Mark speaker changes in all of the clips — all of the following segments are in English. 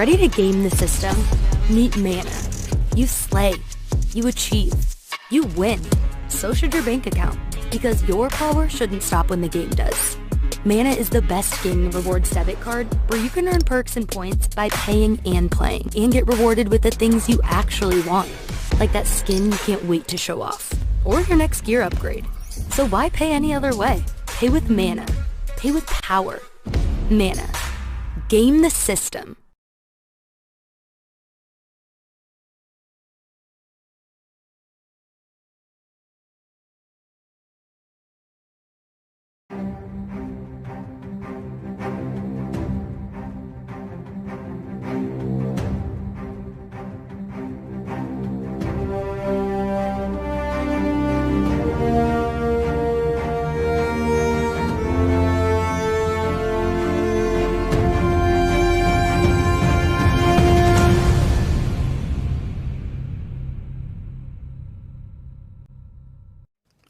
Speaker 1: Ready to game the system? Meet Mana. You slay. You achieve. You win. So should your bank account, because your power shouldn't stop when the game does. Mana is the best gaming rewards debit card where you can earn perks and points by paying and playing, and get rewarded with the things you actually want, like that skin you can't wait to show off, or your next gear upgrade. So why pay any other way? Pay with Mana. Pay with power. Mana. Game the system.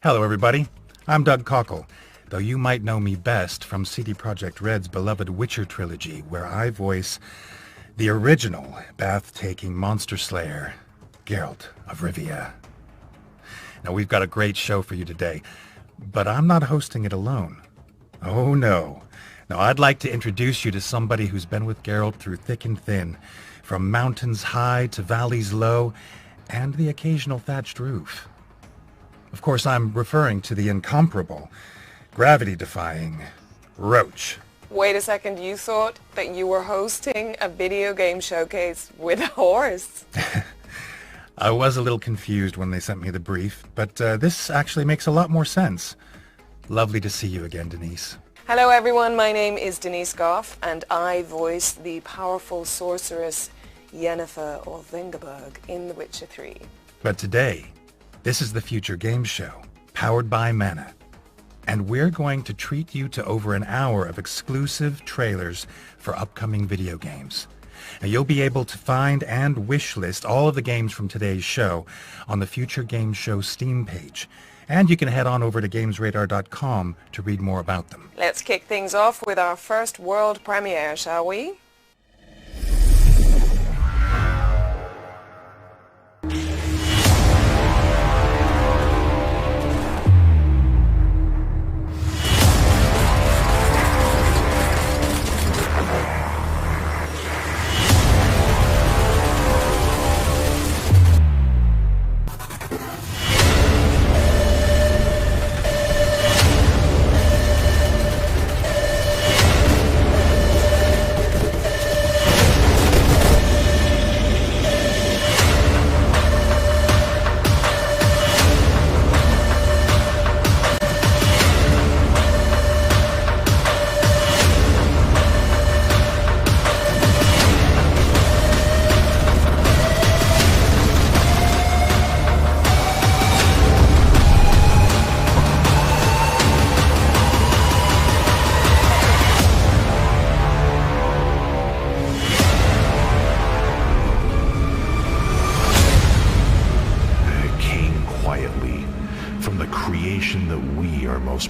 Speaker 2: Hello everybody, I'm Doug Cockle, though you might know me best from CD Projekt Red's beloved Witcher trilogy, where I voice the original bath-taking monster slayer, Geralt of Rivia. Now we've got a great show for you today, but I'm not hosting it alone. Oh no. Now I'd like to introduce you to somebody who's been with Geralt through thick and thin, from mountains high to valleys low, and the occasional thatched roof. Of course, I'm referring to the incomparable, gravity-defying Roach.
Speaker 3: Wait a second, you thought that you were hosting a video game showcase with a horse?
Speaker 2: I was a little confused when they sent me the brief, but this actually makes a lot more sense. Lovely to see you again, Denise.
Speaker 3: Hello everyone, my name is Denise Goff, and I voice the powerful sorceress Yennefer of Vengerberg in The Witcher 3.
Speaker 2: But today, this is the Future Games Show, powered by Mana. And we're going to treat you to over an hour of exclusive trailers for upcoming video games. Now, you'll be able to find and wishlist all of the games from today's show on the Future Games Show Steam page. And you can head on over to GamesRadar.com to read more about them.
Speaker 3: Let's kick things off with our first world premiere, shall we?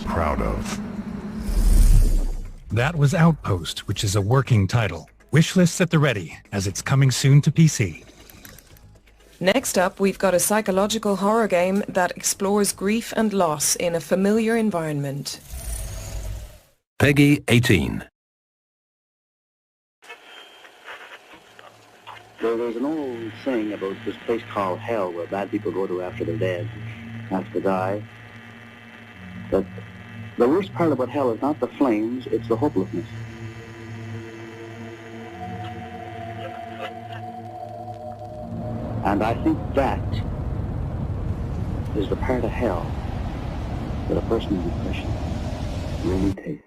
Speaker 4: Proud of.
Speaker 2: That was Outpost, which is a working title. Wishlists at the ready, as it's coming soon to PC.
Speaker 3: Next up, we've got a psychological horror game that explores grief and loss in a familiar environment.
Speaker 5: Peggy 18.
Speaker 6: Well, there's an old saying about this place called hell where bad people go to after they're dead, after they die. But the worst part about hell is not the flames, it's the hopelessness. And I think that is the part of hell that a person in depression really takes.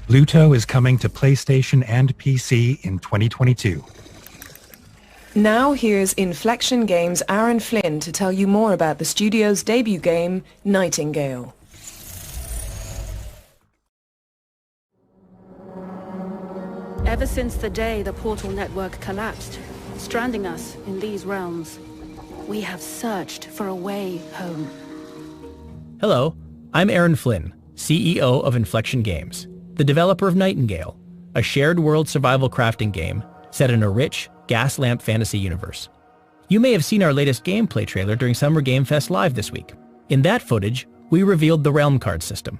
Speaker 2: Luto is coming to PlayStation and PC in 2022.
Speaker 3: Now here's Inflection Games' Aaron Flynn to tell you more about the studio's debut game, Nightingale.
Speaker 4: Ever since the day the Portal Network collapsed, stranding us in these realms, we have searched for a way home.
Speaker 7: Hello, I'm Aaron Flynn, CEO of Inflection Games, the developer of Nightingale, a shared world survival crafting game set in a rich, gas lamp fantasy universe. You may have seen our latest gameplay trailer during Summer Game Fest Live this week. In that footage, we revealed the Realm Card system,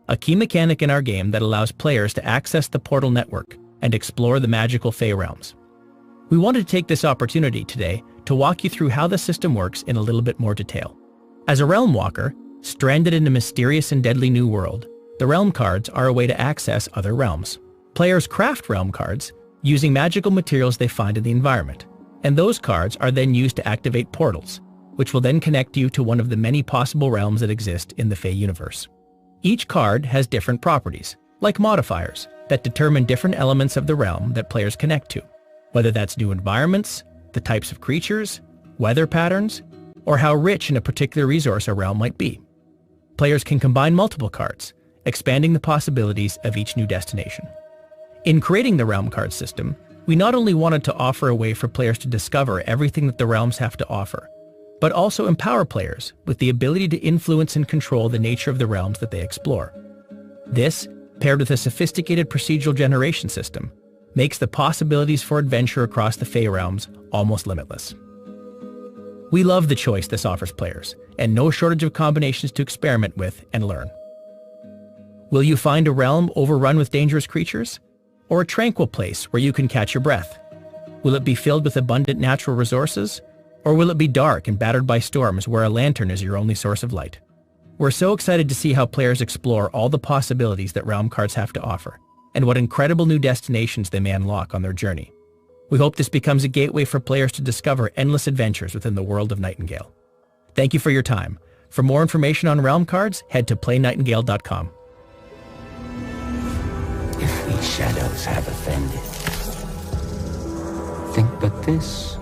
Speaker 7: a key mechanic in our game that allows players to access the Portal Network and explore the magical Fey realms. We wanted to take this opportunity today to walk you through how the system works in a little bit more detail. As a Realm Walker, stranded in a mysterious and deadly new world, the Realm Cards are a way to access other realms. Players craft Realm Cards using magical materials they find in the environment, and those cards are then used to activate portals, which will then connect you to one of the many possible realms that exist in the Fey universe. Each card has different properties, like modifiers, that determine different elements of the realm that players connect to, whether that's new environments, the types of creatures, weather patterns, or how rich in a particular resource a realm might be. Players can combine multiple cards, expanding the possibilities of each new destination. In creating the Realm Card system, we not only wanted to offer a way for players to discover everything that the realms have to offer, but also empower players with the ability to influence and control the nature of the realms that they explore. This, paired with a sophisticated procedural generation system, makes the possibilities for adventure across the Fey realms almost limitless. We love the choice this offers players, and no shortage of combinations to experiment with and learn. Will you find a realm overrun with dangerous creatures? Or a tranquil place where you can catch your breath? Will it be filled with abundant natural resources? Or will it be dark and battered by storms where a lantern is your only source of light? We're so excited to see how players explore all the possibilities that Realm Cards have to offer, and what incredible new destinations they may unlock on their journey. We hope this becomes a gateway for players to discover endless adventures within the world of Nightingale. Thank you for your time. For more information on Realm Cards, head to playnightingale.com.
Speaker 8: If we shadows have offended, think but this,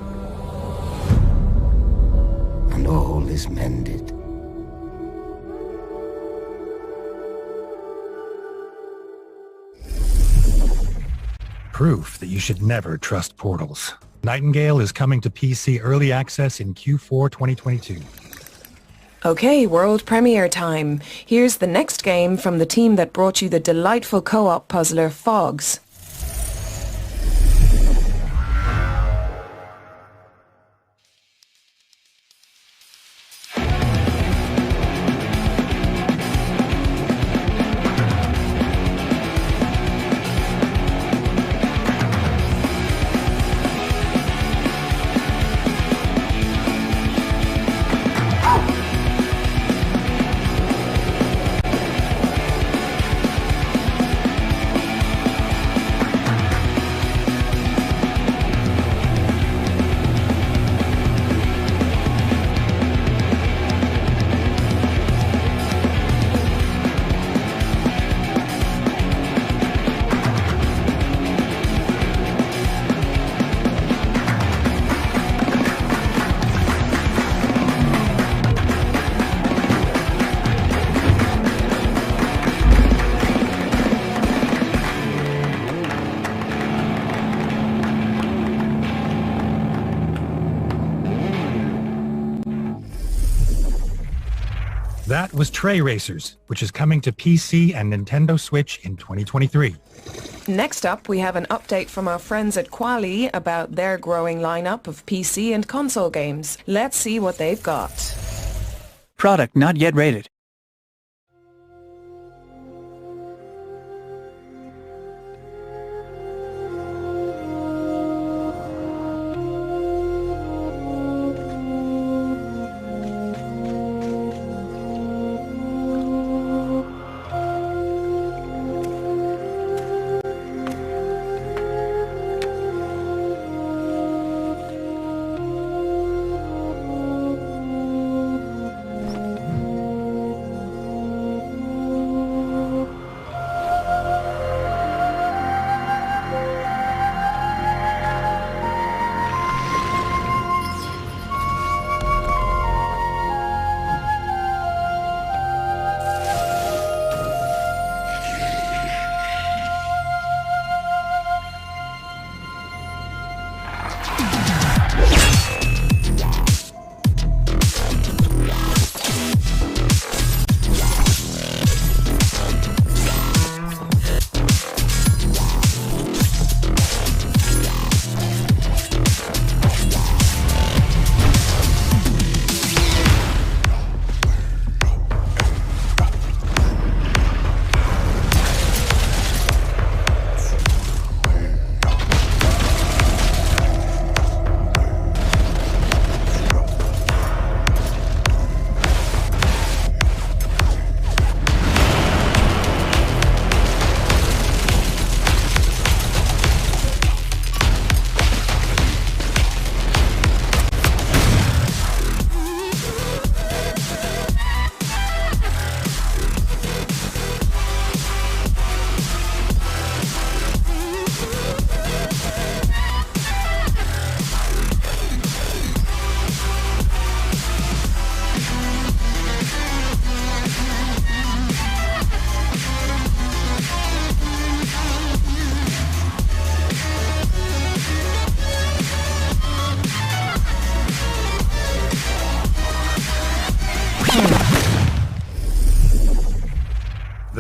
Speaker 8: and all is mended.
Speaker 2: Proof that you should never trust portals. Nightingale is coming to PC Early Access in Q4 2022.
Speaker 3: Okay, world premiere time. Here's the next game from the team that brought you the delightful co-op puzzler Fogs.
Speaker 2: That was Tray Racers, which is coming to PC and Nintendo Switch in 2023.
Speaker 3: Next up, we have an update from our friends at Quali about their growing lineup of PC and console games. Let's see what they've got.
Speaker 9: Product not yet rated.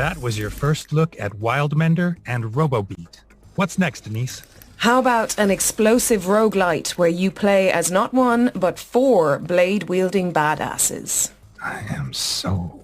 Speaker 2: That was your first look at Wildmender and RoboBeat. What's next, Denise?
Speaker 3: How about an explosive roguelite where you play as not one, but 4 blade-wielding badasses?
Speaker 2: I am sold.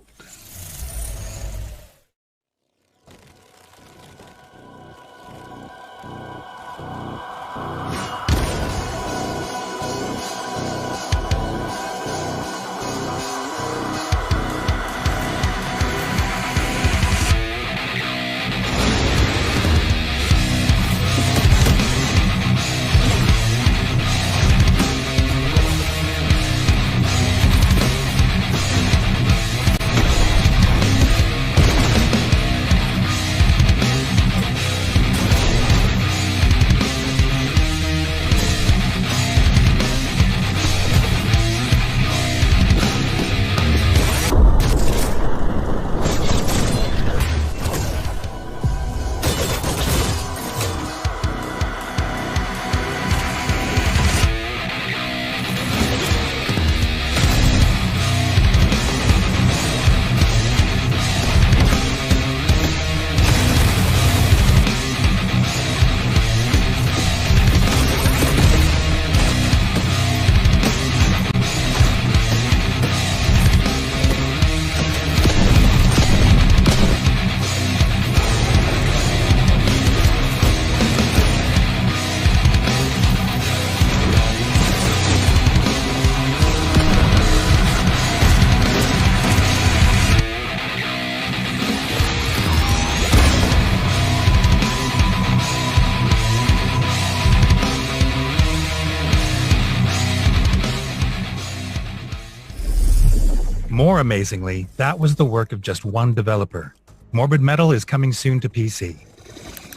Speaker 2: More amazingly, that was the work of just one developer. Morbid Metal is coming soon to PC.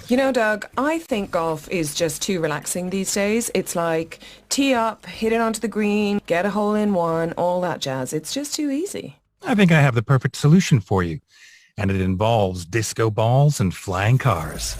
Speaker 3: You know, Doug, I think golf is just too relaxing these days. It's like tee up, hit it onto the green, get a hole in one, all that jazz. It's just too easy.
Speaker 2: I think I have the perfect solution for you, and it involves disco balls and flying cars.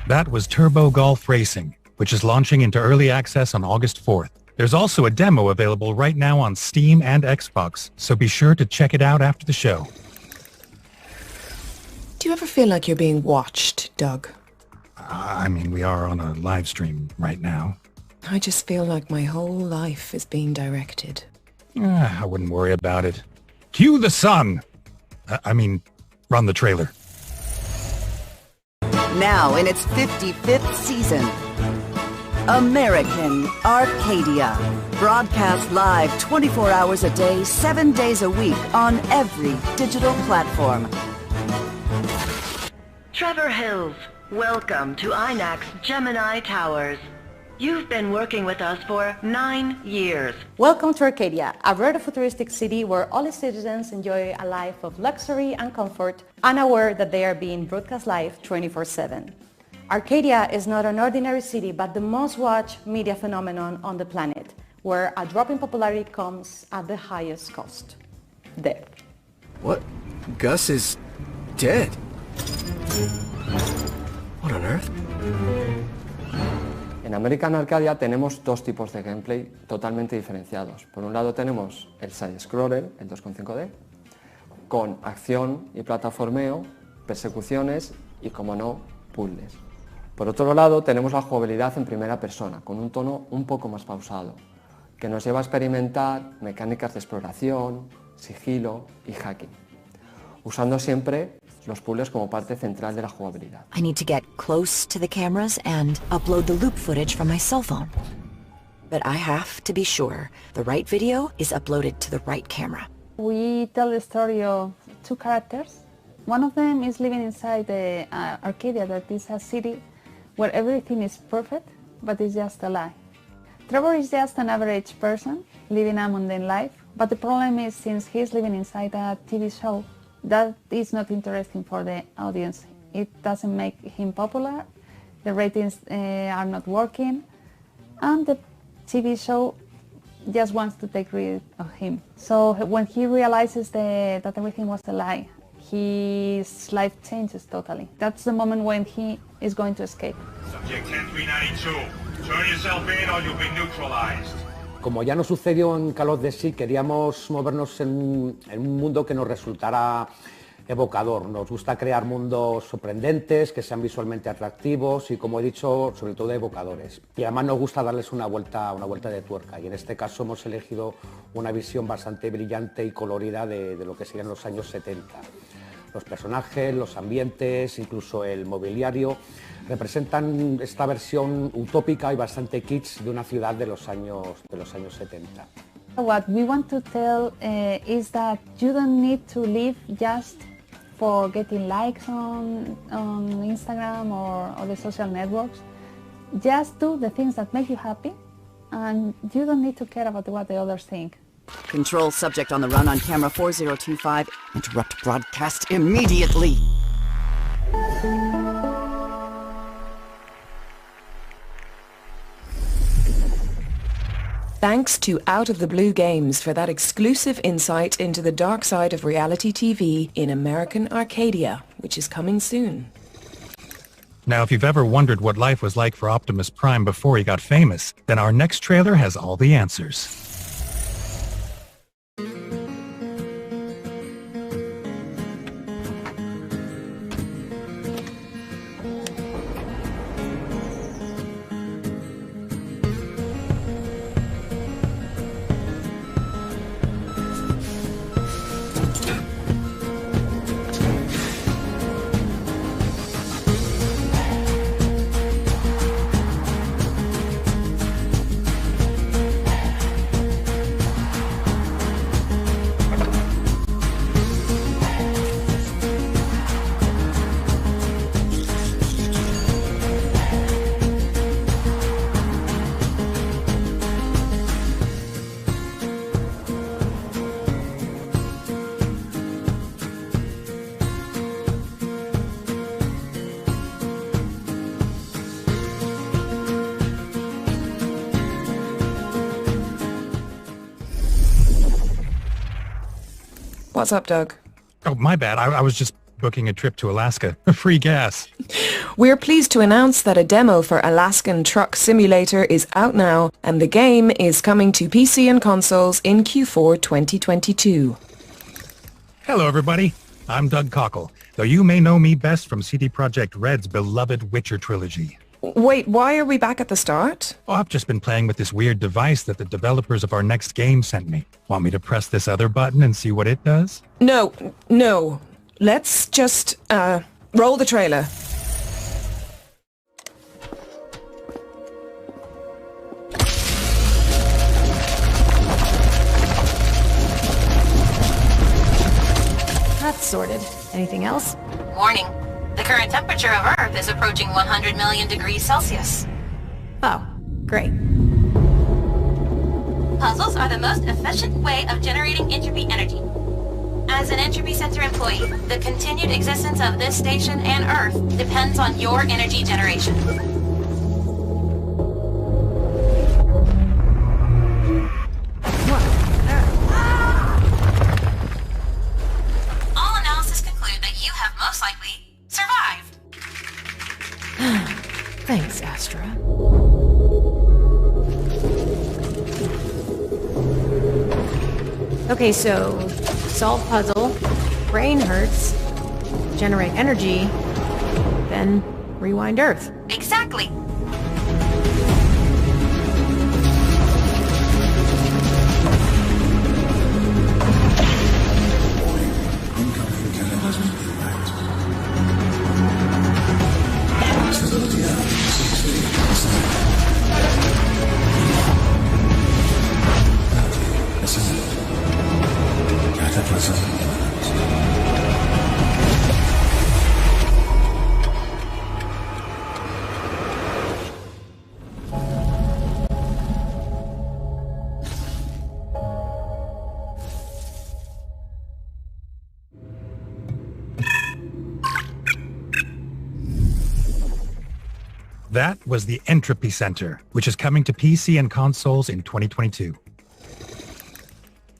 Speaker 2: That was Turbo Golf Racing, which is launching into early access on August 4th. There's also a demo available right now on Steam and Xbox, so be sure to check it out after the show.
Speaker 3: Do you ever feel like you're being watched, Doug?
Speaker 2: I mean, we are on a live stream right now.
Speaker 3: I just feel like my whole life is being directed.
Speaker 2: I wouldn't worry about it. Cue the sun! Run the trailer.
Speaker 10: Now in its 55th season, American Arcadia. Broadcast live 24 hours a day, 7 days a week on every digital platform.
Speaker 11: Trevor Hills, welcome to INAX Gemini Towers. You've been working with us for 9 years.
Speaker 12: Welcome to Arcadia, a rare futuristic city where all its citizens enjoy a life of luxury and comfort, unaware that they are being broadcast live 24/7. Arcadia is not an ordinary city, but the most watched media phenomenon on the planet, where a drop in popularity comes at the highest cost: death.
Speaker 13: What? Gus is dead? What on earth?
Speaker 14: En American Arcadia tenemos dos tipos de gameplay totalmente diferenciados. Por un lado tenemos el side-scroller, el 2.5D, con acción y plataformeo, persecuciones y, como no, puzzles. Por otro lado tenemos la jugabilidad en primera persona, con un tono un poco más pausado, que nos lleva a experimentar mecánicas de exploración, sigilo y hacking, usando siempre los puzzles como parte central de la jugabilidad.
Speaker 15: I need to get close to the cameras and upload the loop footage from my cell phone. But I have to be sure the right video is uploaded to the right camera.
Speaker 16: We tell the story of two characters. One of them is living inside the Arcadia, that is a city where everything is perfect, but it's just a lie. Trevor is just an average person living a mundane life, but the problem is, since he's living inside a TV show, that is not interesting for the audience. It doesn't make him popular, the ratings are not working, and the TV show just wants to take rid of him. So when he realizes that everything was a lie, his life changes totally. That's the moment when he is going to escape.
Speaker 17: Subject 10392, turn yourself in or you'll be neutralized.
Speaker 18: Como ya nos sucedió en Call of Duty, queríamos movernos en un mundo que nos resultara evocador. Nos gusta crear mundos sorprendentes, que sean visualmente atractivos y, como he dicho, sobre todo evocadores. Y además nos gusta darles una vuelta de tuerca, y en este caso hemos elegido una visión bastante brillante y colorida de lo que serían los años 70. Los personajes, los ambientes, incluso el mobiliario, representan esta versión utópica y bastante kitsch de una ciudad de los años 70.
Speaker 16: What we want to tell is that you don't need to live just for getting likes on Instagram or the social networks. Just do the things that make you happy, and you don't need to care about what the others think.
Speaker 10: Control subject on the run on camera 4025. Interrupt broadcast immediately.
Speaker 3: Thanks to Out of the Blue Games for that exclusive insight into the dark side of reality TV in American Arcadia, which is coming soon.
Speaker 2: Now, if you've ever wondered what life was like for Optimus Prime before he got famous, then our next trailer has all the answers.
Speaker 3: What's up, Doug?
Speaker 2: Oh, my bad. I was just booking a trip to Alaska. Free gas.
Speaker 3: We're pleased to announce that a demo for Alaskan Truck Simulator is out now, and the game is coming to PC and consoles in Q4 2022.
Speaker 2: Hello, everybody. I'm Doug Cockle, though you may know me best from CD Projekt Red's beloved Witcher trilogy.
Speaker 3: Wait, why are we back at the start?
Speaker 2: Oh, I've just been playing with this weird device that the developers of our next game sent me. Want me to press this other button and see what it does?
Speaker 3: No. Let's just, roll the trailer.
Speaker 1: That's sorted. Anything else?
Speaker 19: Warning. The current temperature of Earth is approaching 100 million degrees Celsius.
Speaker 1: Oh, great.
Speaker 19: Puzzles are the most efficient way of generating entropy energy. As an Entropy Center employee, the continued existence of this station and Earth depends on your energy generation. All analysis conclude that you have most likely survived.
Speaker 1: Thanks, Astra. Okay, so solve puzzle, brain hurts, generate energy, then rewind Earth.
Speaker 19: Exactly.
Speaker 2: That was the Entropy Center, which is coming to PC and consoles in 2022.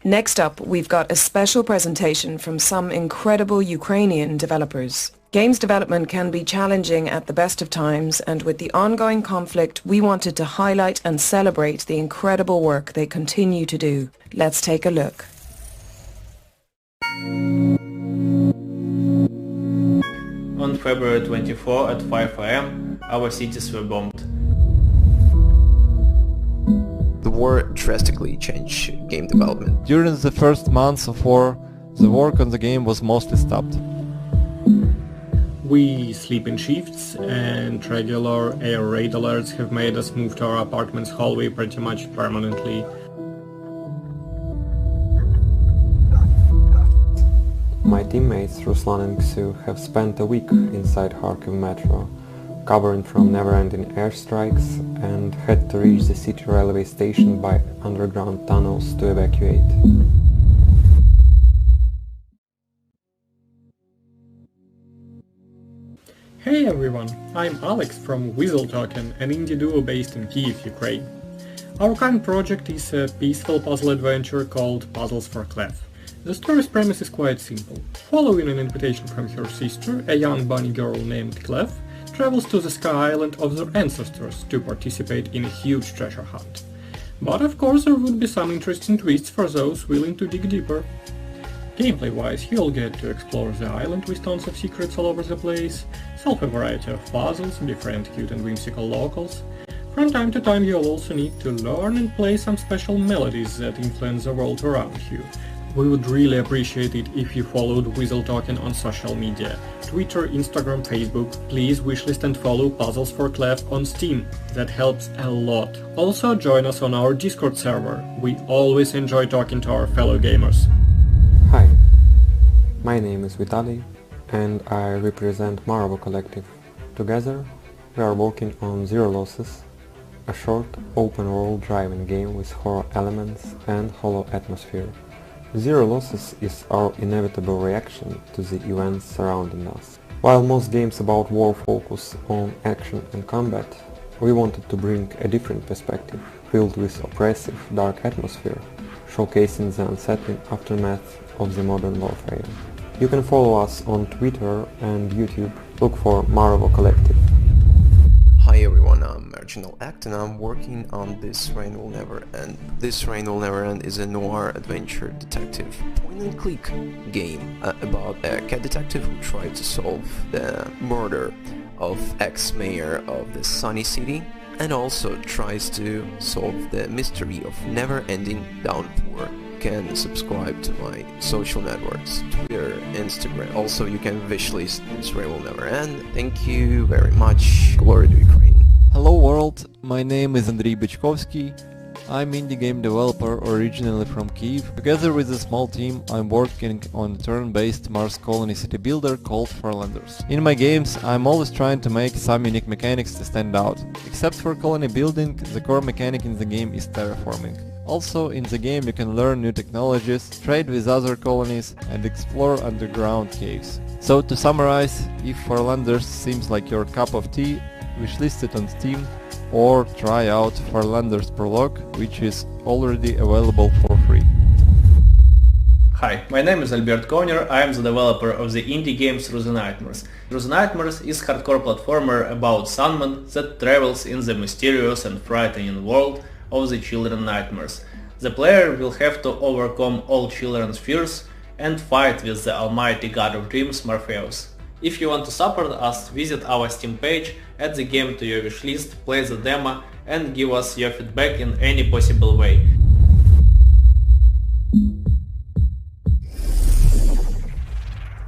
Speaker 3: Next up, we've got a special presentation from some incredible Ukrainian developers. Games development can be challenging at the best of times, and with the ongoing conflict, we wanted to highlight and celebrate the incredible work they continue to do. Let's take a look.
Speaker 20: On February 24 at 5 am, our cities were bombed.
Speaker 21: The war drastically changed game development.
Speaker 22: During the first months of war, the work on the game was mostly stopped.
Speaker 23: We sleep in shifts, and regular air raid alerts have made us move to our apartment's hallway pretty much permanently.
Speaker 24: My teammates Ruslan and Ksu have spent a week inside Kharkiv metro, covering from never-ending airstrikes, and had to reach the city railway station by underground tunnels to evacuate.
Speaker 23: Hey everyone, I'm Alex from WeaselToken, an indie duo based in Kyiv, Ukraine. Our current project is a peaceful puzzle adventure called Puzzles for Clef. The story's premise is quite simple. Following an invitation from her sister, a young bunny girl named Clef travels to the sky island of their ancestors to participate in a huge treasure hunt. But of course there would be some interesting twists for those willing to dig deeper. Gameplay-wise, you'll get to explore the island with tons of secrets all over the place, solve a variety of puzzles, befriend cute and whimsical locals. From time to time you'll also need to learn and play some special melodies that influence the world around you. We would really appreciate it if you followed WeaselToken on social media, Twitter, Instagram, Facebook. Please wishlist and follow Puzzles for Clef on Steam. That helps a lot. Also join us on our Discord server. We always enjoy talking to our fellow gamers.
Speaker 24: Hi, my name is Vitaly and I represent Maravo Collective. Together we are working on Zero Losses, a short open-world driving game with horror elements and hollow atmosphere. Zero Losses is our inevitable reaction to the events surrounding us. While most games about war focus on action and combat, we wanted to bring a different perspective, filled with oppressive, dark atmosphere, showcasing the unsettling aftermath of the modern warfare. You can follow us on Twitter and YouTube. Look for Maravo Collective.
Speaker 21: Hi everyone, I'm Marginal Act and I'm working on This Rain Will Never End. This Rain Will Never End is a noir adventure detective point-and-click game about a cat detective who tries to solve the murder of ex-mayor of the Sunny City and also tries to solve the mystery of never-ending downpour. You can subscribe to my social networks, Twitter, Instagram. Also, you can wishlist This Rain Will Never End. Thank you very much. Glory to Ukraine.
Speaker 22: Hello world, my name is Andriy Bychkovsky. I'm indie game developer originally from Kyiv. Together with a small team, I'm working on a turn-based Mars colony city builder called Farlanders. In my games, I'm always trying to make some unique mechanics to stand out. Except for colony building, the core mechanic in the game is terraforming. Also, in the game you can learn new technologies, trade with other colonies and explore underground caves. So to summarize, if Farlanders seems like your cup of tea, wishlist it on Steam or try out Farlanders Prologue, which is already available for free.
Speaker 20: Hi, my name is Albert Konyer, I am the developer of the indie game Through the Nightmares. Through the Nightmares is a hardcore platformer about Sandman that travels in the mysterious and frightening world of the children's nightmares. The player will have to overcome all children's fears and fight with the almighty god of dreams, Morpheus. If you want to support us, visit our Steam page, add the game to your wishlist, play the demo and give us your feedback in any possible way.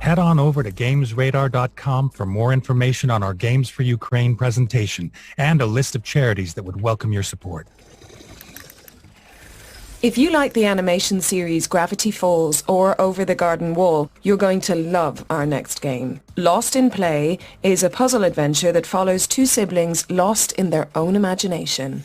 Speaker 2: Head on over to GamesRadar.com for more information on our Games for Ukraine presentation and a list of charities that would welcome your support.
Speaker 3: If you like the animation series Gravity Falls or Over the Garden Wall, you're going to love our next game. Lost in Play is a puzzle adventure that follows two siblings lost in their own imagination.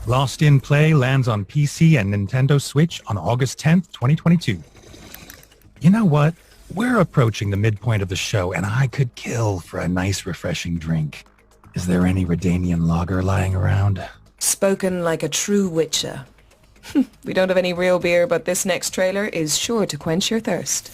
Speaker 2: Lost in Play lands on PC and Nintendo Switch on August 10th, 2022. You know what? We're approaching the midpoint of the show, and I could kill for a nice, refreshing drink. Is there any Redanian lager lying around?
Speaker 3: Spoken like a true witcher. We don't have any real beer, but this next trailer is sure to quench your thirst.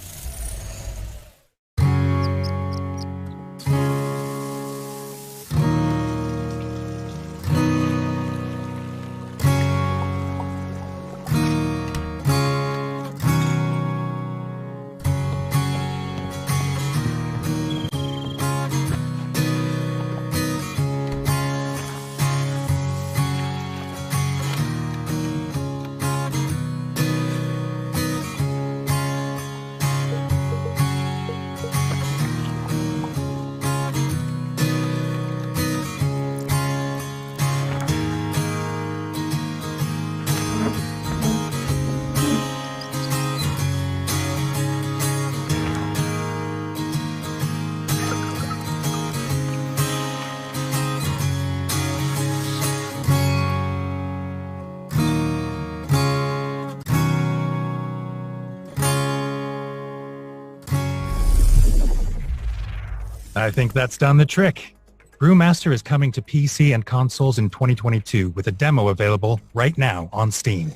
Speaker 2: I think that's done the trick. Brewmaster is coming to PC and consoles in 2022 with a demo available right now on Steam.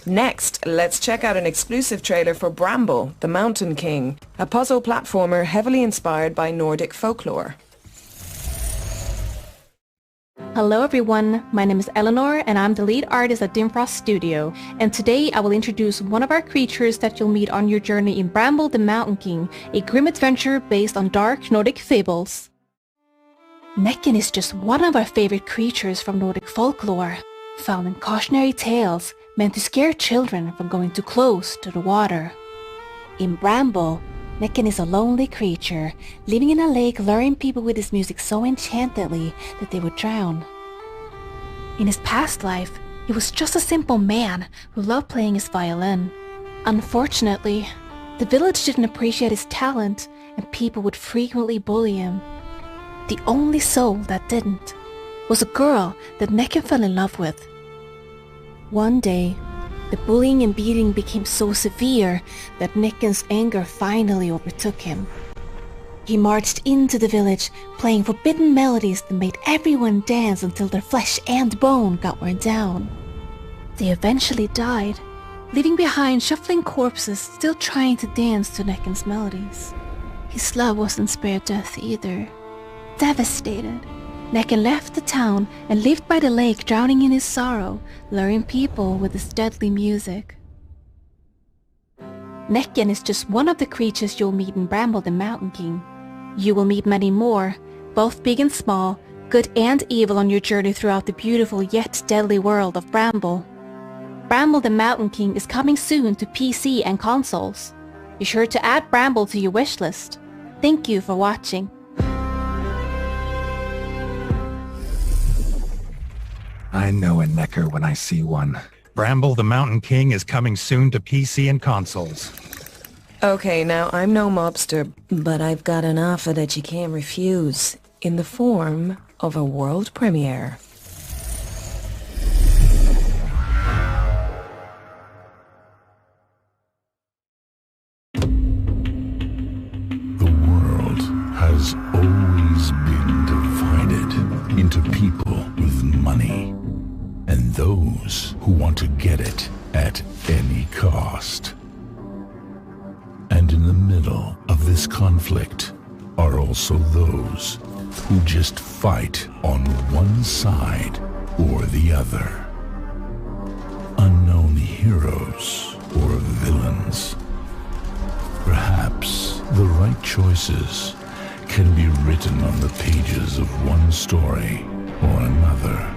Speaker 3: Next, let's check out an exclusive trailer for Bramble, the Mountain King, a puzzle platformer heavily inspired by Nordic folklore.
Speaker 4: Hello everyone, my name is Eleanor and I'm the lead artist at Dimfrost Studio, and today I will introduce one of our creatures that you'll meet on your journey in Bramble the Mountain King, a grim adventure based on dark Nordic fables. Necken is just one of our favorite creatures from Nordic folklore, found in cautionary tales meant to scare children from going too close to the water. In Bramble, Necken is a lonely creature, living in a lake luring people with his music so enchantedly that they would drown. In his past life, he was just a simple man who loved playing his violin. Unfortunately, the village didn't appreciate his talent and people would frequently bully him. The only soul that didn't was a girl that Necken fell in love with. One day, the bullying and beating became so severe that Necken's anger finally overtook him. He marched into the village, playing forbidden melodies that made everyone dance until their flesh and bone got worn down. They eventually died, leaving behind shuffling corpses still trying to dance to Necken's melodies. His love wasn't spared death either. Devastated, Necken left the town and lived by the lake, drowning in his sorrow, luring people with his deadly music. Necken is just one of the creatures you'll meet in Bramble the Mountain King. You will meet many more, both big and small, good and evil on your journey throughout the beautiful yet deadly world of Bramble. Bramble the Mountain King is coming soon to PC and consoles. Be sure to add Bramble to your wishlist. Thank you for watching.
Speaker 2: I know a necker when I see one. Bramble the Mountain King is coming soon to PC and consoles.
Speaker 3: Okay, now I'm no mobster, but I've got an offer that you can't refuse, in the form of a world premiere.
Speaker 5: The world has always been divided into people with money and those who want to get it at any cost. And in the middle of this conflict are also those who just fight on one side or the other. Unknown heroes or villains. Perhaps the right choices can be written on the pages of one story or another.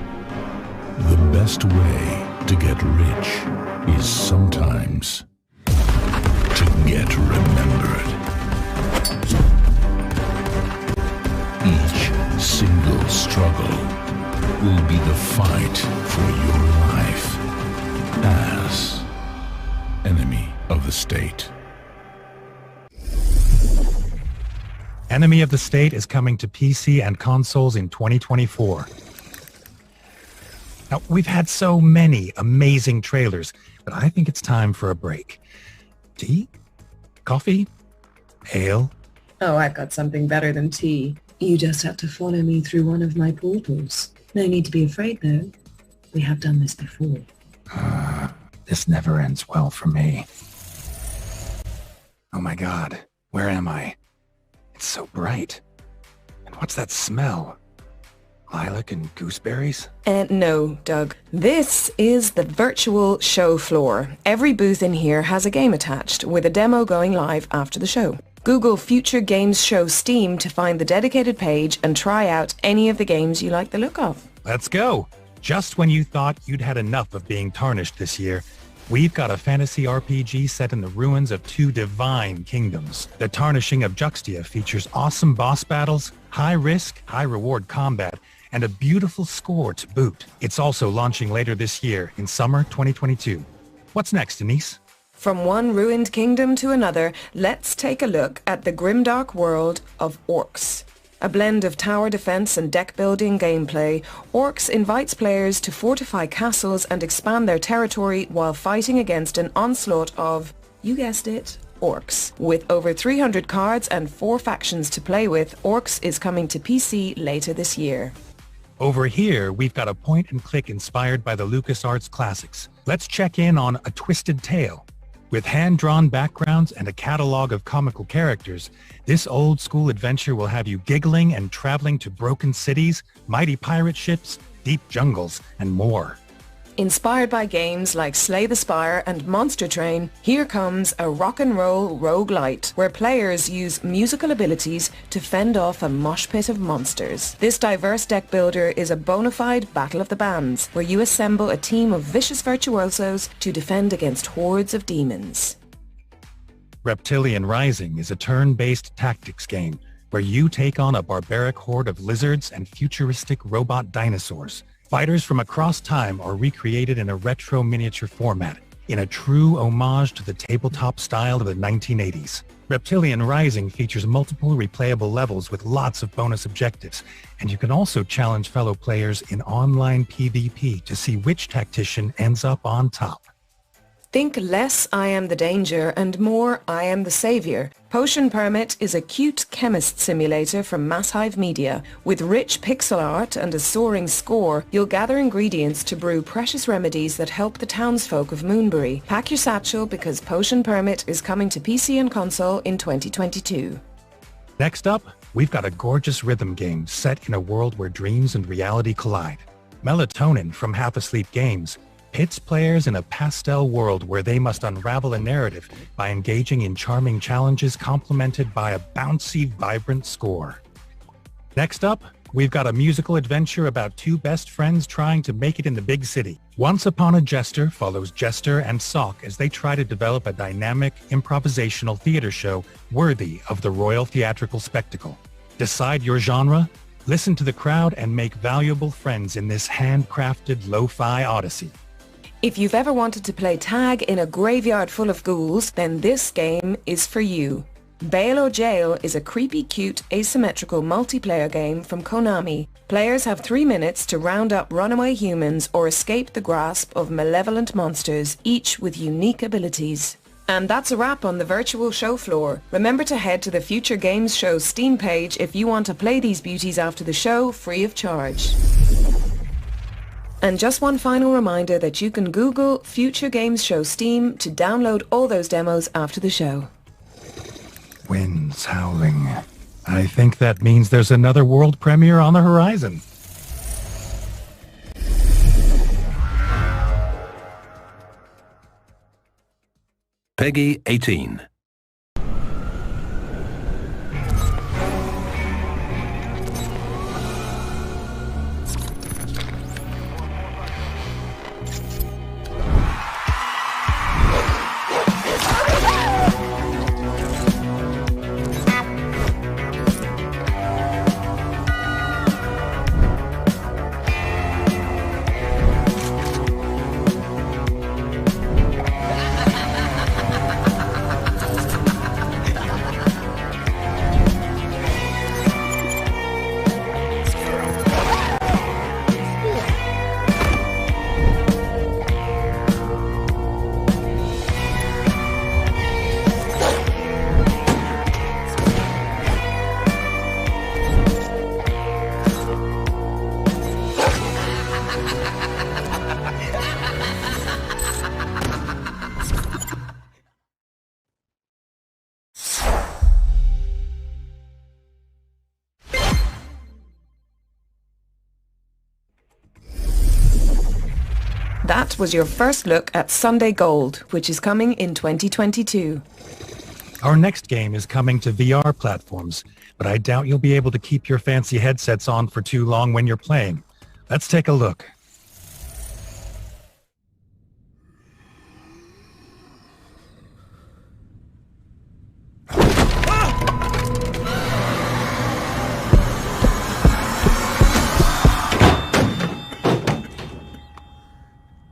Speaker 5: The best way to get rich is sometimes to get remembered. Each single struggle will be the fight for your life as Enemy of the State.
Speaker 2: Enemy of the State is coming to PC and consoles in 2024. Now, we've had so many amazing trailers, but I think it's time for a break. Tea? Coffee? Ale?
Speaker 3: Oh, I've got something better than tea. You just have to follow me through one of my portals. No need to be afraid, though. We have done this before.
Speaker 2: This never ends well for me. Oh my god, where am I? It's so bright. And what's that smell? Lilac and gooseberries?
Speaker 3: No, Doug. This is the virtual show floor. Every booth in here has a game attached, with a demo going live after the show. Google Future Games Show Steam to find the dedicated page and try out any of the games you like the look of.
Speaker 2: Let's go! Just when you thought you'd had enough of being tarnished this year, we've got a fantasy RPG set in the ruins of two divine kingdoms. The Tarnishing of Juxtia features awesome boss battles, high-risk, high-reward combat, and a beautiful score to boot. It's also launching later this year in summer 2022. What's next, Denise?
Speaker 3: From one ruined kingdom to another, let's take a look at the grimdark world of Orcs. A blend of tower defense and deck building gameplay, Orcs invites players to fortify castles and expand their territory while fighting against an onslaught of, you guessed it, Orcs. With over 300 cards and 4 factions to play with, Orcs is coming to PC later this year.
Speaker 2: Over here, we've got a point-and-click inspired by the LucasArts classics. Let's check in on A Twisted Tale. With hand-drawn backgrounds and a catalog of comical characters, this old-school adventure will have you giggling and traveling to broken cities, mighty pirate ships, deep jungles, and more.
Speaker 3: Inspired by games like Slay the Spire and Monster Train, here comes a rock and roll roguelite, where players use musical abilities to fend off a mosh pit of monsters. This diverse deck builder is a bona fide battle of the bands, where you assemble a team of vicious virtuosos to defend against hordes of demons.
Speaker 2: Reptilian Rising is a turn-based tactics game, where you take on a barbaric horde of lizards and futuristic robot dinosaurs. Fighters from across time are recreated in a retro miniature format, in a true homage to the tabletop style of the 1980s. Reptilian Rising features multiple replayable levels with lots of bonus objectives, and you can also challenge fellow players in online PvP to see which tactician ends up on top.
Speaker 3: Think less I am the danger and more I am the savior. Potion Permit is a cute chemist simulator from Masshive Media. With rich pixel art and a soaring score, you'll gather ingredients to brew precious remedies that help the townsfolk of Moonbury. Pack your satchel because Potion Permit is coming to PC and console in 2022.
Speaker 2: Next up, we've got a gorgeous rhythm game set in a world where dreams and reality collide. Melatonin from Half Asleep Games pits players in a pastel world where they must unravel a narrative by engaging in charming challenges complemented by a bouncy, vibrant score. Next up, we've got a musical adventure about two best friends trying to make it in the big city. Once Upon a Jester follows Jester and Sock as they try to develop a dynamic, improvisational theater show worthy of the Royal Theatrical Spectacle. Decide your genre, listen to the crowd, and make valuable friends in this handcrafted lo-fi odyssey.
Speaker 3: If you've ever wanted to play tag in a graveyard full of ghouls, then this game is for you. Bail or Jail is a creepy, cute, asymmetrical multiplayer game from Konami. Players have 3 minutes to round up runaway humans or escape the grasp of malevolent monsters, each with unique abilities. And that's a wrap on the virtual show floor. Remember to head to the Future Games Show Steam page if you want to play these beauties after the show, free of charge. And just one final reminder that you can Google Future Games Show Steam to download all those demos after the show.
Speaker 2: Winds howling. I think that means there's another world premiere on the horizon.
Speaker 6: Peggy 18.
Speaker 3: That was your first look at Sunday Gold, which is coming in 2022.
Speaker 2: Our next game is coming to VR platforms, but I doubt you'll be able to keep your fancy headsets on for too long when you're playing. Let's take a look.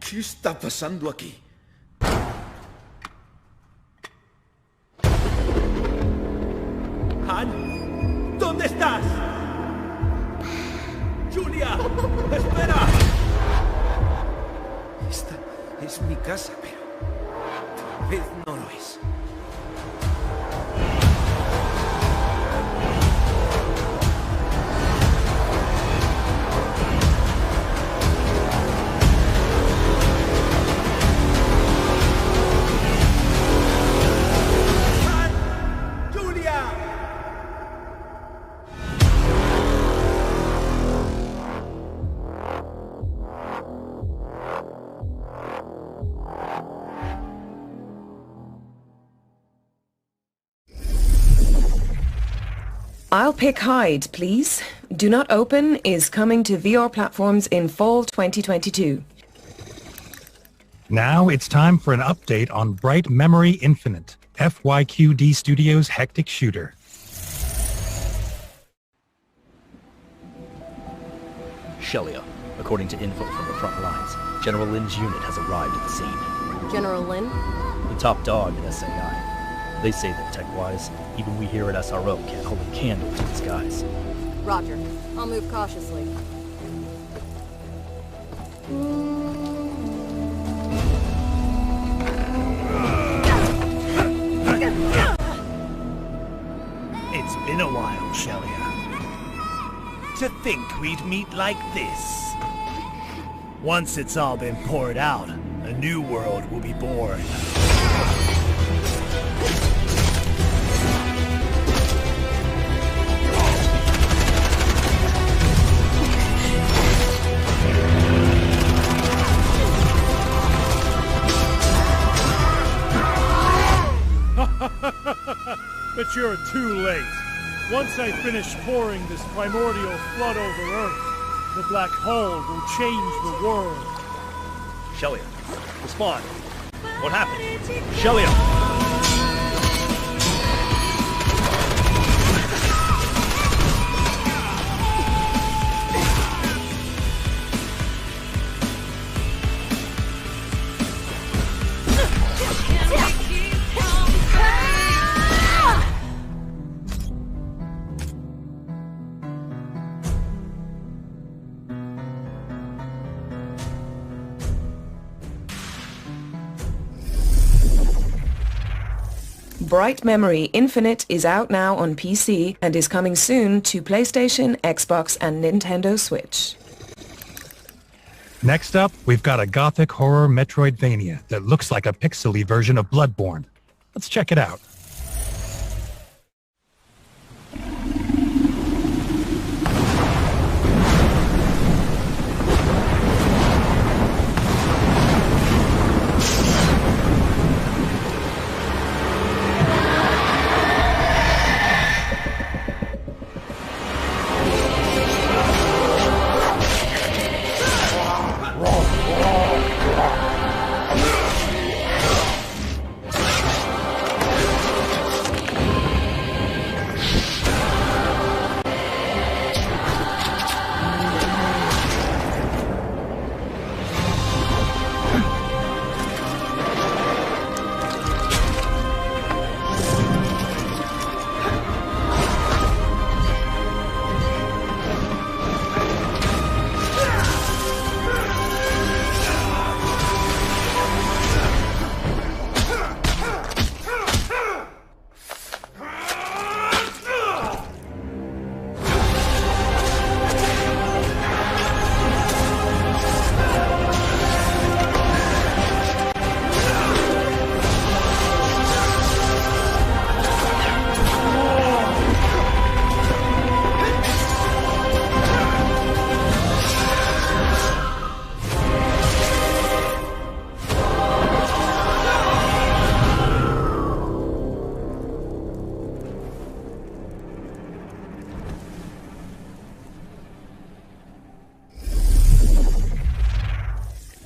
Speaker 7: ¿Qué está pasando aquí? Han, ¿dónde estás? Julia, espera. Esta es mi casa, pero tal vez no lo es.
Speaker 3: I'll pick Hide, please. Do Not Open is coming to VR platforms in fall 2022.
Speaker 2: Now it's time for an update on Bright Memory Infinite, FYQD Studios' hectic shooter.
Speaker 8: Shelia, according to info from the front lines, General Lin's unit has arrived at the scene.
Speaker 9: General Lin?
Speaker 8: The top dog at SAI. They say that tech-wise, even we here at SRO can't hold a candle to these guys.
Speaker 9: Roger. I'll move cautiously.
Speaker 25: It's been a while, Shelia. To think we'd meet like this. Once it's all been poured out, a new world will be born. you're too late. Once I finish pouring this primordial flood over Earth, the black hole will change the world.
Speaker 8: Shelia, respond. What happened? Shelia!
Speaker 3: Bright Memory Infinite is out now on PC and is coming soon to PlayStation, Xbox and Nintendo Switch.
Speaker 2: Next up, we've got a gothic horror Metroidvania that looks like a pixely version of Bloodborne. Let's check it out.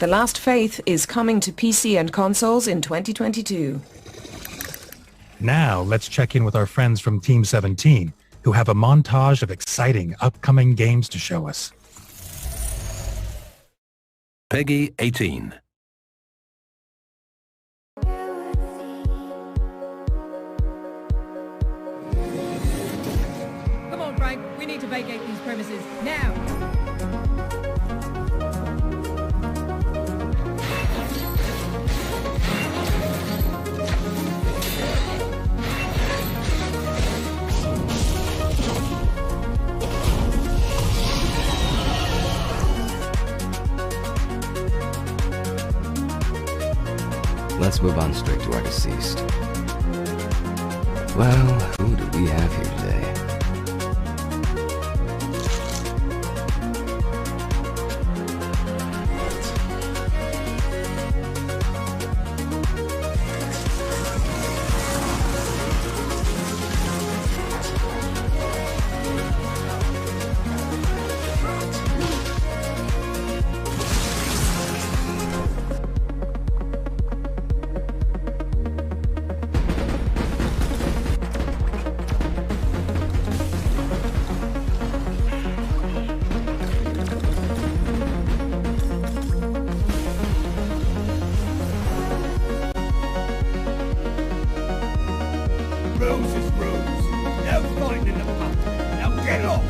Speaker 2: The Last Faith is coming to PC and consoles in 2022. Now, let's check in with our friends from Team 17, who have a montage of exciting upcoming games to show us.
Speaker 6: Peggy 18.
Speaker 11: Come on, Frank. We need to vacate these premises now.
Speaker 12: Let's move on straight to our deceased. Well, who do we have here today?
Speaker 25: Rose is rose. No fighting in the pub. Now get off!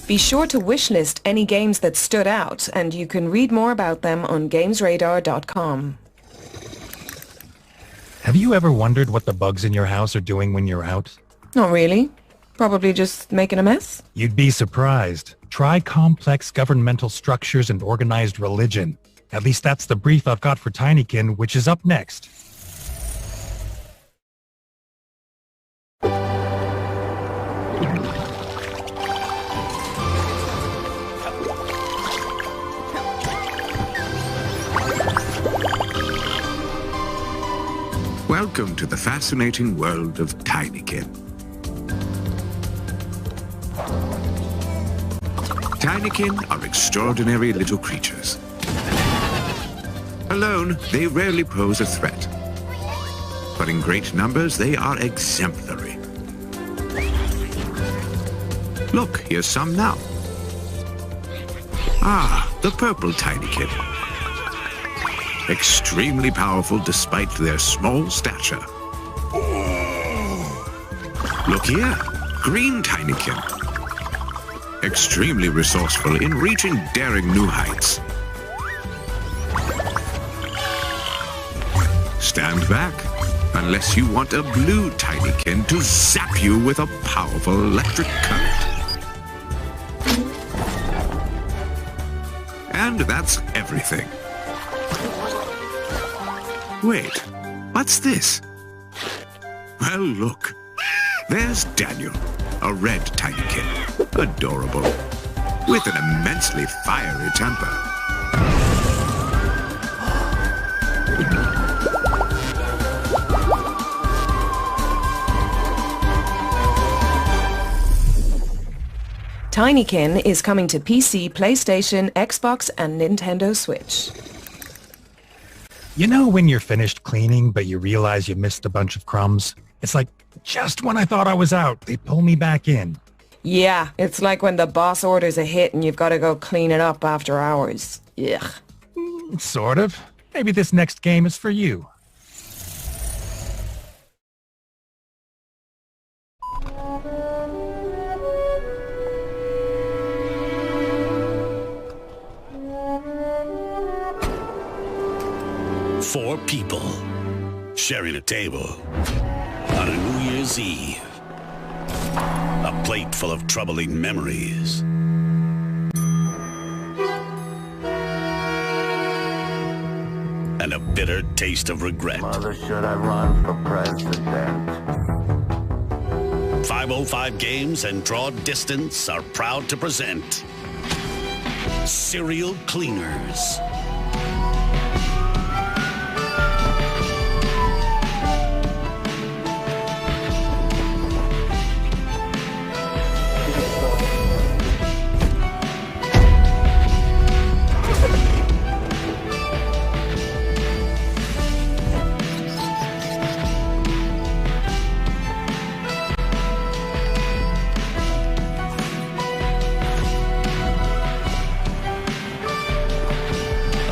Speaker 3: Be sure to wishlist any games that stood out, and you can read more about them on GamesRadar.com.
Speaker 2: Have you ever wondered what the bugs in your house are doing when you're out?
Speaker 3: Not really. Probably just making a mess.
Speaker 2: You'd be surprised. Try complex governmental structures and organized religion. At least that's the brief I've got for Tinykin, which is up next.
Speaker 13: Welcome to the fascinating world of Tinykin. Tinykin are extraordinary little creatures. Alone, they rarely pose a threat. But in great numbers, they are exemplary. Look, here's some now. Ah, the purple Tinykin. Extremely powerful despite their small stature. Look here, green Tinykin. Extremely resourceful in reaching daring new heights. Stand back, unless you want a blue Tinykin to zap you with a powerful electric current. And that's everything. Wait, what's this? Well, look. There's Daniel, a red Tinykin. Adorable. With an immensely fiery temper.
Speaker 3: Tinykin is coming to PC, PlayStation, Xbox, and Nintendo Switch.
Speaker 2: You know when you're finished cleaning, but you realize you missed a bunch of crumbs? It's like, just when I thought I was out, they pull me back in.
Speaker 3: Yeah, it's like when the boss orders a hit and you've got to go clean it up after hours. Ugh.
Speaker 2: Sort of. Maybe this next game is for you.
Speaker 14: Four people sharing a table on a New Year's Eve. A plate full of troubling memories. And a bitter taste of regret.
Speaker 15: Mother, should I run for president?
Speaker 14: 505 Games and Draw Distance are proud to present Serial Cleaners.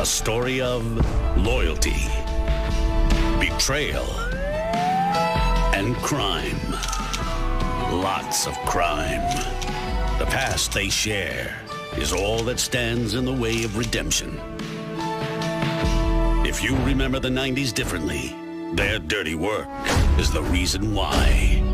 Speaker 14: Story of loyalty, betrayal, and crime. Lots of crime. The past they share is all that stands in the way of redemption. If you remember the 90s differently, their dirty work is the reason why.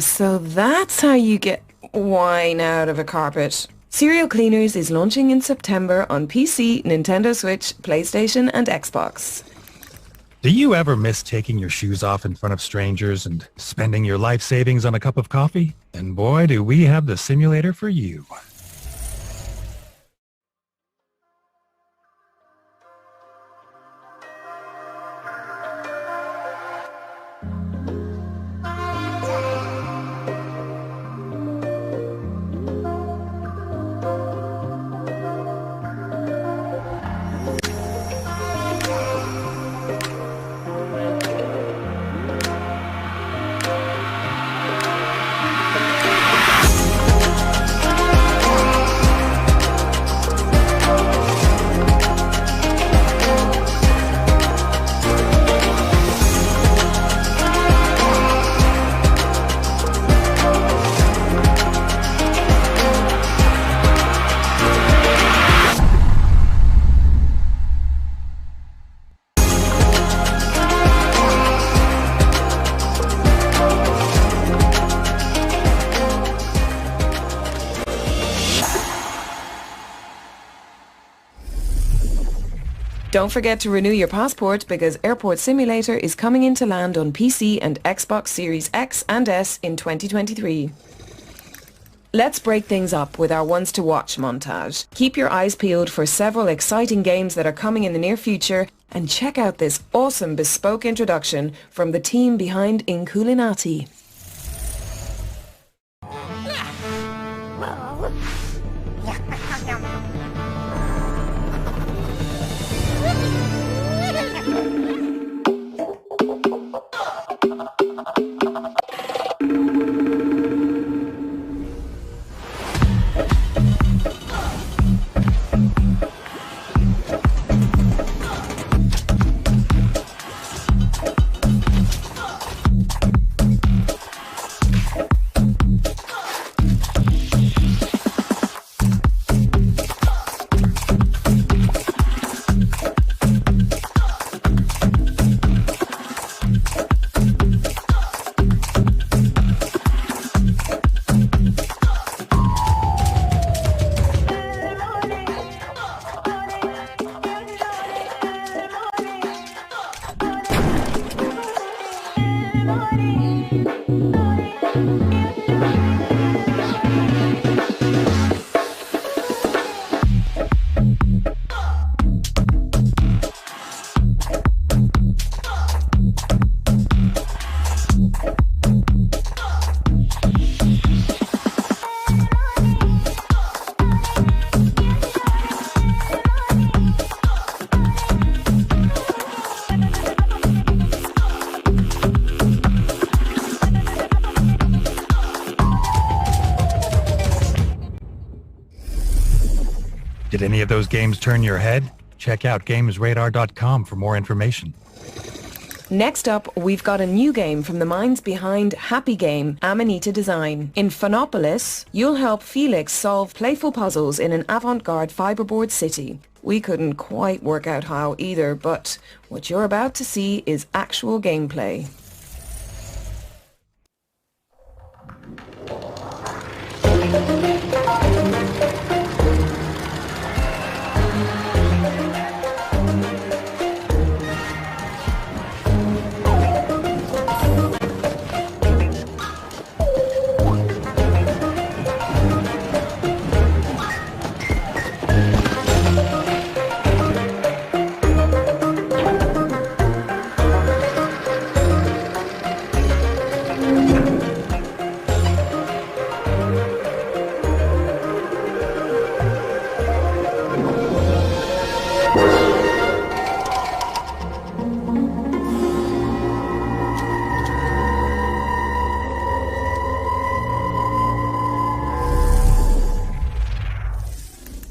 Speaker 3: So that's how you get wine out of a carpet. Serial Cleaners is launching in September on PC, Nintendo Switch, PlayStation, and Xbox.
Speaker 2: Do you ever miss taking your shoes off in front of strangers and spending your life savings on a cup of coffee? And boy, do we have the simulator for you.
Speaker 3: Don't forget to renew your passport because Airport Simulator is coming into land on PC and Xbox Series X and S in 2023. Let's break things up with our ones to watch montage. Keep your eyes peeled for several exciting games that are coming in the near future, and check out this awesome bespoke introduction from the team behind Inculinati.
Speaker 2: Did any of those games turn your head? Check out GamesRadar.com for more information.
Speaker 3: Next up, we've got a new game from the minds behind Happy Game, Amanita Design. In Phonopolis, you'll help Felix solve playful puzzles in an avant-garde fiberboard city. We couldn't quite work out how either, but what you're about to see is actual gameplay.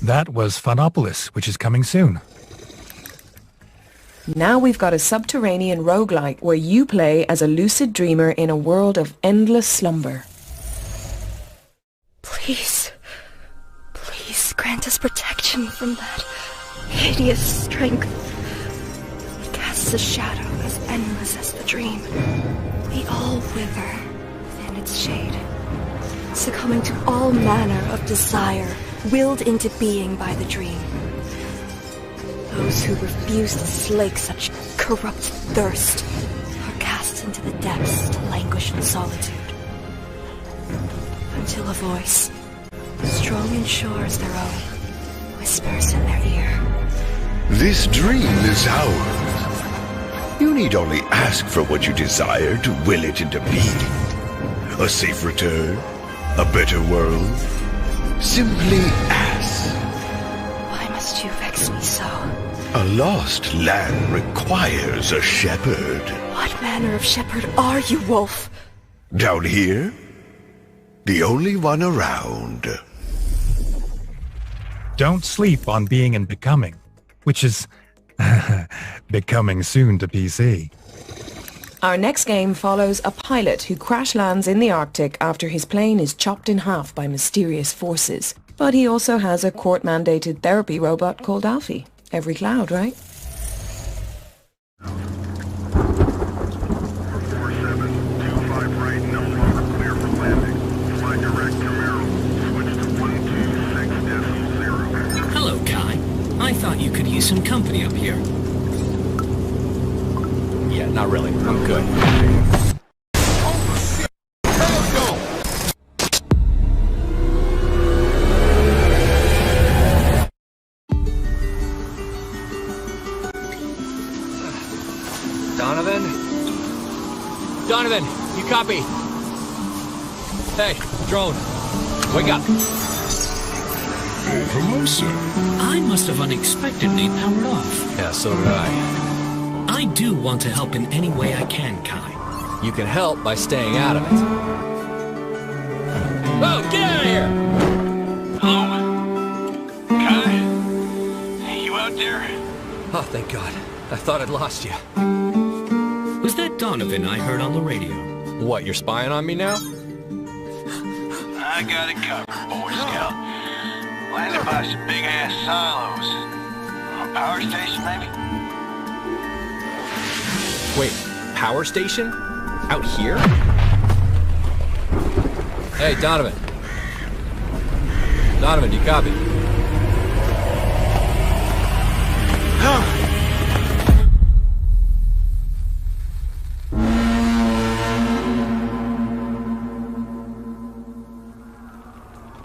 Speaker 2: That was Phonopolis, which is coming soon.
Speaker 3: Now we've got a subterranean roguelike where you play as a lucid dreamer in a world of endless slumber.
Speaker 1: Please, please grant us protection from that hideous strength. It casts a shadow as endless as the dream. We all wither within its shade, succumbing to all manner of desire willed into being by the dream. Those who refuse to slake such corrupt thirst are cast into the depths to languish in solitude, until a voice, strong and sure as their own, whispers in their ear.
Speaker 10: This dream is ours. You need only ask for what you desire to will it into being. A safe return, a better world. Simply ask.
Speaker 1: Why must you vex me so?
Speaker 10: A lost land requires a shepherd.
Speaker 1: What manner of shepherd are you, Wolf?
Speaker 10: Down here? The only one around.
Speaker 2: Don't sleep on being and becoming, which is becoming soon to PC.
Speaker 3: Our next game follows a pilot who crash lands in the Arctic after his plane is chopped in half by mysterious forces. But he also has a court-mandated therapy robot called Alfie. Every cloud, right?
Speaker 16: Hello, Kai. I thought you could use some company up here.
Speaker 17: Yeah, not really. I'm good.
Speaker 18: Donovan? Donovan, you copy? Hey, drone, wake up.
Speaker 16: Oh, hello, sir. I must have unexpectedly powered off.
Speaker 17: Yeah, so did I.
Speaker 16: I do want to help in any way I can, Kai.
Speaker 18: You can help by staying out of it. Oh, get out of here!
Speaker 19: Hello? Kai? You out there?
Speaker 18: Oh, thank God. I thought I'd lost you.
Speaker 16: Was that Donovan I heard on the radio?
Speaker 18: What, you're spying on me now?
Speaker 19: I got it covered, Boy Scout. Landed by some big-ass silos. A power station, maybe?
Speaker 18: Wait, power station? Out here? Hey, Donovan. Donovan, do you copy?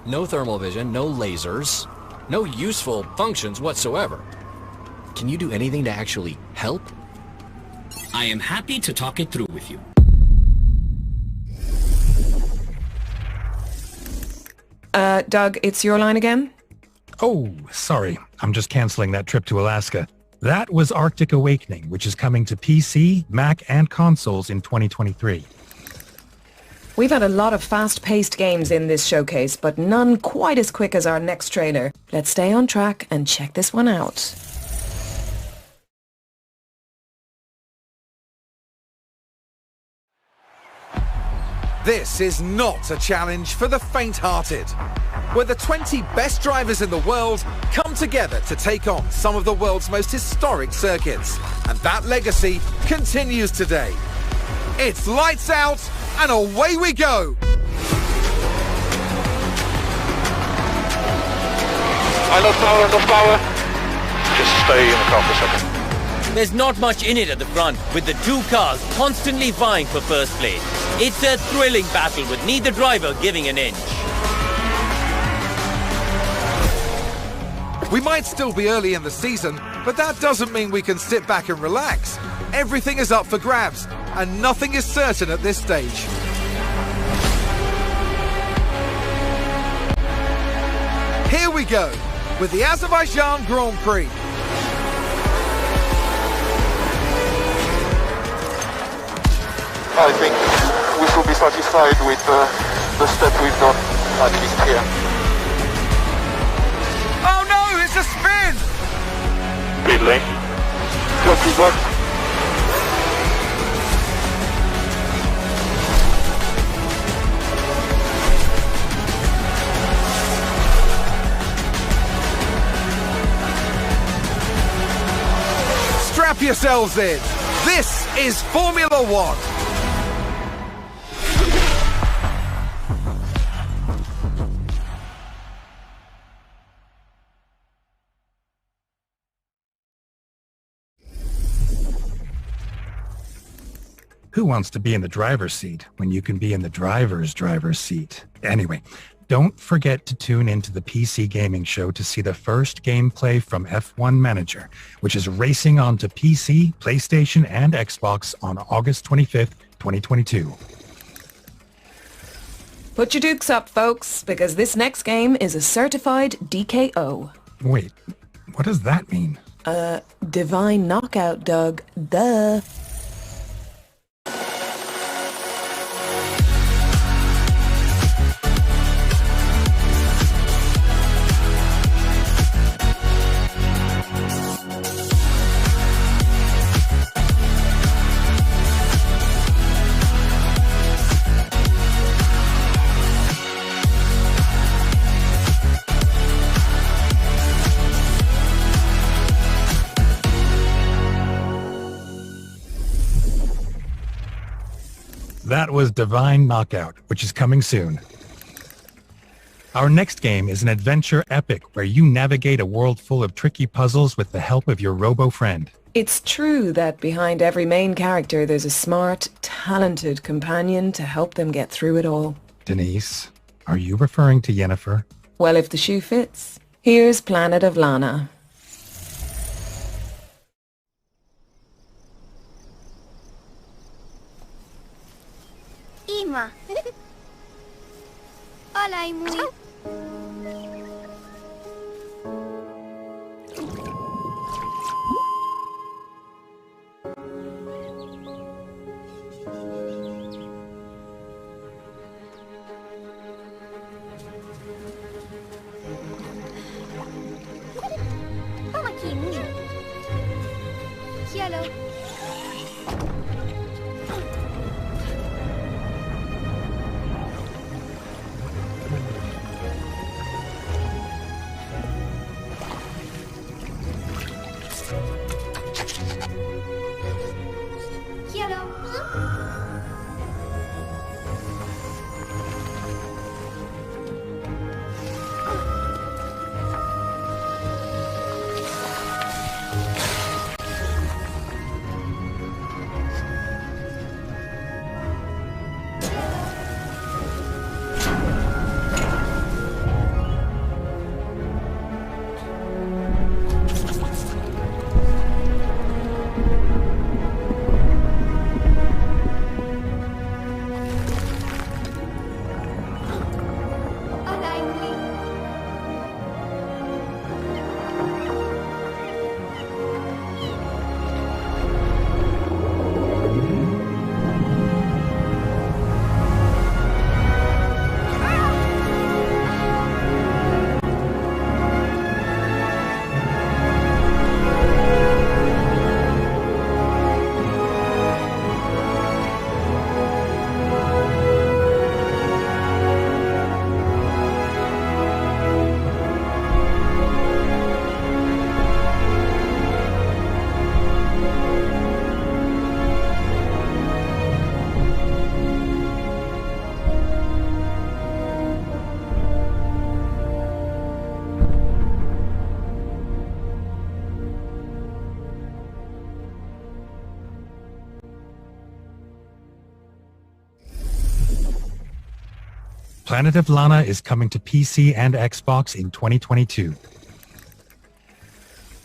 Speaker 18: No thermal vision, no lasers, no useful functions whatsoever. Can you do anything to actually help?
Speaker 16: I am happy to talk it through with you.
Speaker 3: Doug, it's your line again?
Speaker 2: Oh, sorry. I'm just canceling that trip to Alaska. That was Arctic Awakening, which is coming to PC, Mac, and consoles in 2023.
Speaker 3: We've had a lot of fast-paced games in this showcase, but none quite as quick as our next trailer. Let's stay on track and check this one out.
Speaker 23: This is not a challenge for the faint-hearted, where the 20 best drivers in the world come together to take on some of the world's most historic circuits. And that legacy continues today. It's lights out and away we go!
Speaker 19: I lost power. Just stay in the car for a second.
Speaker 26: There's not much in it at the front, with the two cars constantly vying for first place. It's a thrilling battle with neither driver giving an inch.
Speaker 23: We might still be early in the season, but that doesn't mean we can sit back and relax. Everything is up for grabs, and nothing is certain at this stage. Here we go, with the Azerbaijan Grand Prix.
Speaker 19: I think we should be satisfied with the step we've done, at least here.
Speaker 23: Oh no, it's a spin!
Speaker 19: Pit lane. Just feedback.
Speaker 23: Strap yourselves in. This is Formula One.
Speaker 2: Who wants to be in the driver's seat when you can be in the driver's seat? Anyway, don't forget to tune into the PC Gaming Show to see the first gameplay from F1 Manager, which is racing onto PC, PlayStation, and Xbox on August 25th, 2022.
Speaker 3: Put your dukes up, folks, because this next game is a certified DKO.
Speaker 2: Wait, what does that mean?
Speaker 3: Divine knockout, Doug. Duh.
Speaker 2: That was Divine Knockout, which is coming soon. Our next game is an adventure epic where you navigate a world full of tricky puzzles with the help of your robo-friend.
Speaker 3: It's true that behind every main character there's a smart, talented companion to help them get through it all.
Speaker 2: Denise, are you referring to Yennefer?
Speaker 3: Well, if the shoe fits. Here's Planet of Lana.
Speaker 4: Ima. Hola, Imui. Como aqui, Imui? Hello.
Speaker 2: Planet of Lana is coming to PC and Xbox in 2022.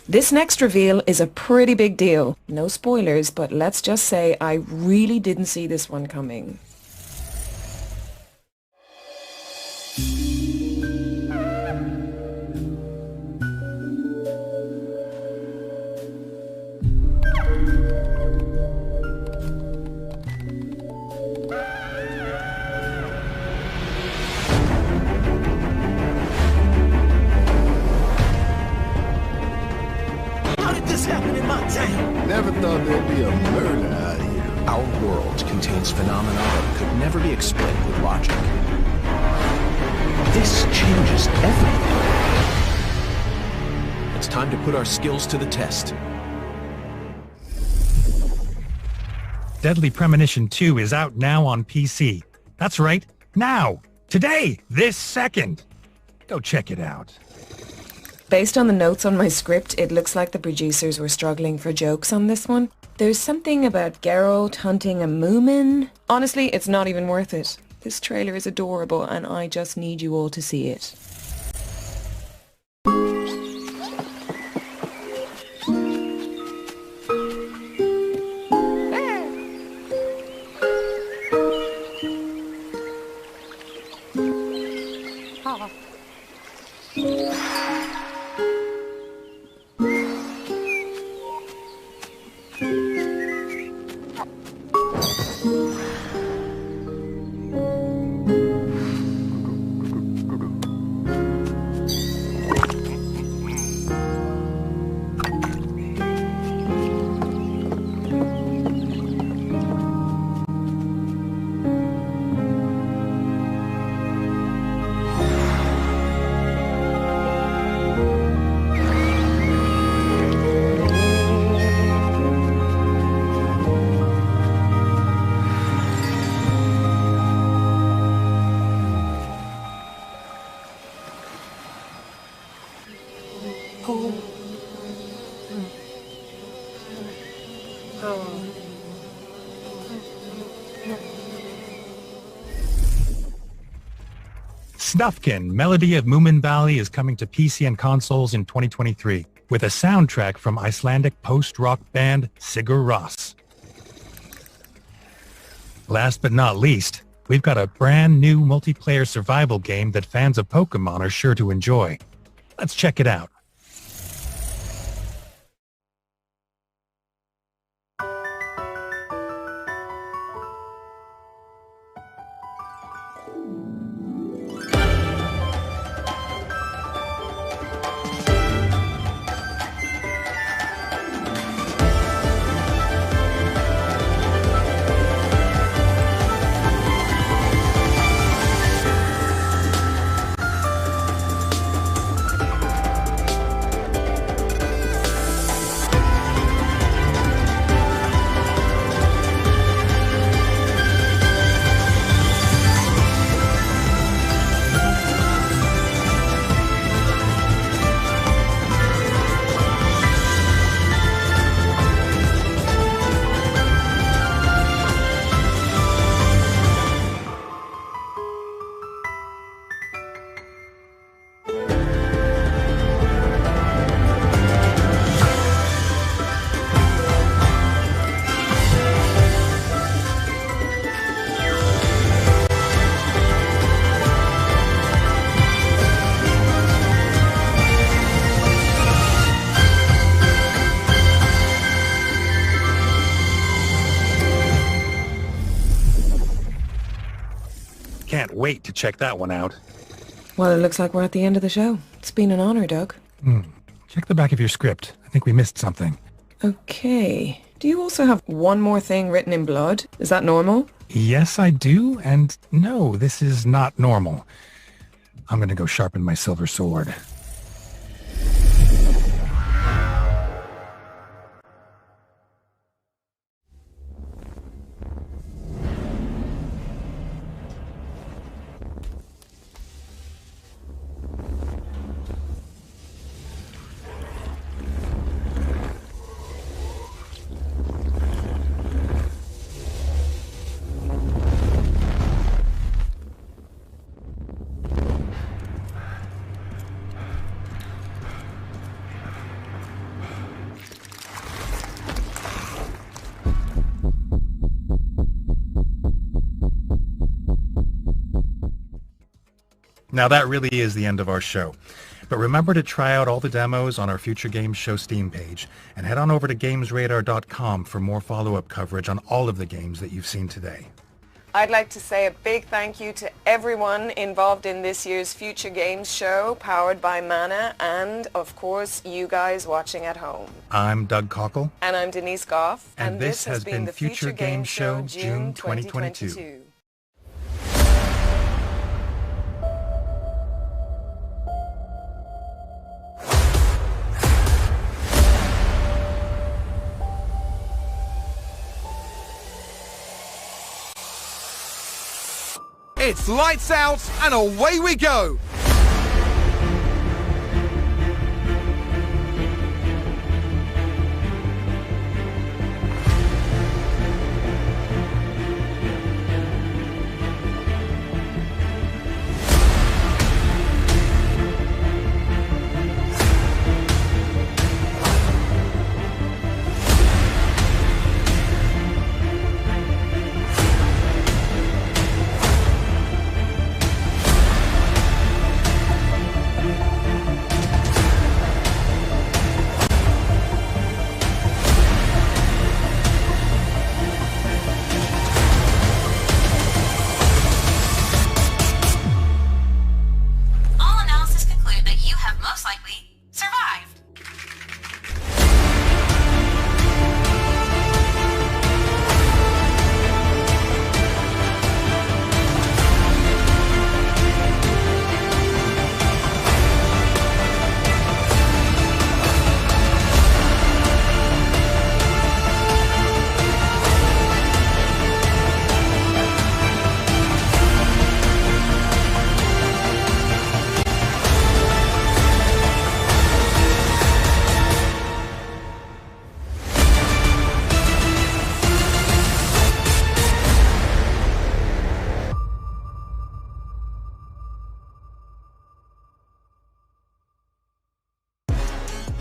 Speaker 3: This next reveal is a pretty big deal. No spoilers, but let's just say I really didn't see this one coming.
Speaker 5: Never thought there'd be a murder out here.
Speaker 17: Our world contains phenomena that could never be explained with logic. This changes everything. It's time to put our skills to the test.
Speaker 2: Deadly Premonition 2 is out now on PC. That's right, now! Today! This second! Go check it out.
Speaker 3: Based on the notes on my script, it looks like the producers were struggling for jokes on this one. There's something about Geralt hunting a Moomin. Honestly, it's not even worth it. This trailer is adorable and I just need you all to see it.
Speaker 2: Snufkin, Melody of Moomin Valley is coming to PC and consoles in 2023 with a soundtrack from Icelandic post-rock band Sigur Rós. Last but not least, we've got a brand new multiplayer survival game that fans of Pokemon are sure to enjoy. Let's check it out. Can't wait to check that one out.
Speaker 3: Well, it looks like we're at the end of the show. It's been an honor, Doug.
Speaker 2: Check the back of your script. I think we missed something.
Speaker 3: Okay. Do you also have one more thing written in blood? Is that normal?
Speaker 2: Yes, I do, and no, this is not normal. I'm gonna go sharpen my silver sword. Now that really is the end of our show. But remember to try out all the demos on our Future Games Show Steam page, and head on over to GamesRadar.com for more follow-up coverage on all of the games that you've seen today.
Speaker 3: I'd like to say a big thank you to everyone involved in this year's Future Games Show, powered by Mana, and, of course, you guys watching at home.
Speaker 2: I'm Doug Cockle.
Speaker 3: And I'm Denise Goff.
Speaker 2: And this has been the Future Games Show, June 2022.
Speaker 23: It's lights out and away we go!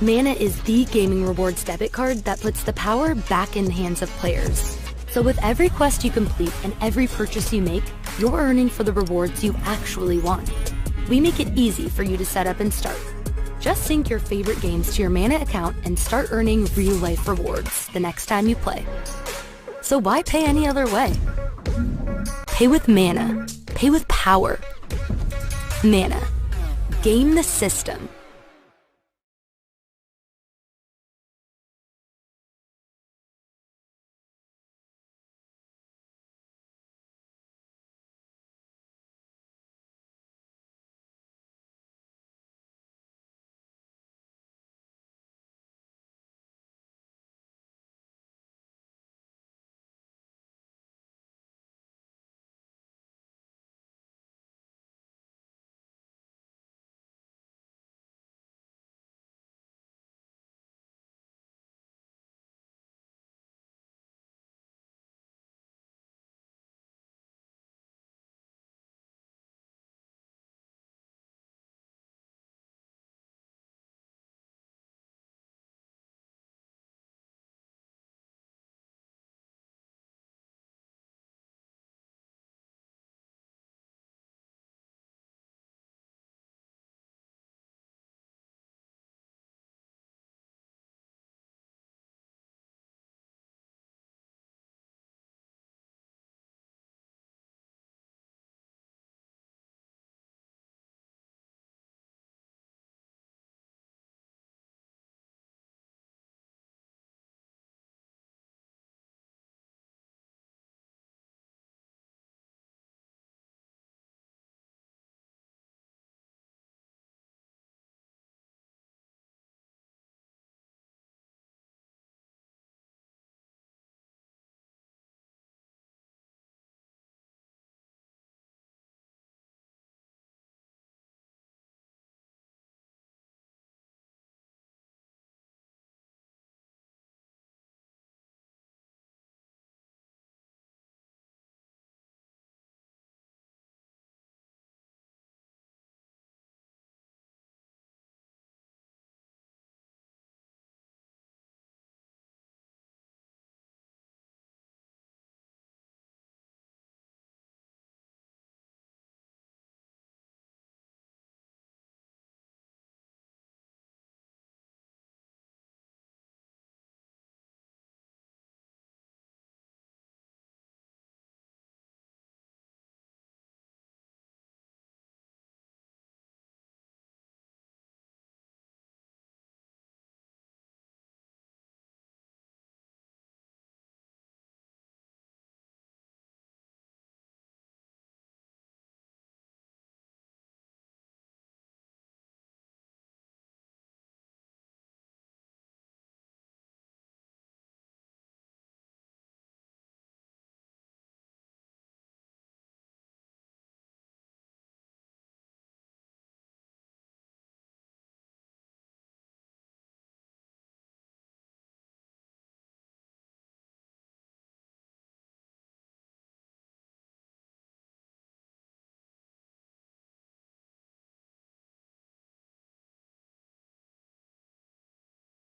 Speaker 1: Mana is the gaming rewards debit card that puts the power back in the hands of players. So with every quest you complete and every purchase you make, you're earning for the rewards you actually want. We make it easy for you to set up and start. Just sync your favorite games to your Mana account and start earning real-life rewards the next time you play. So why pay any other way? Pay with Mana. Pay with power. Mana. Game the system.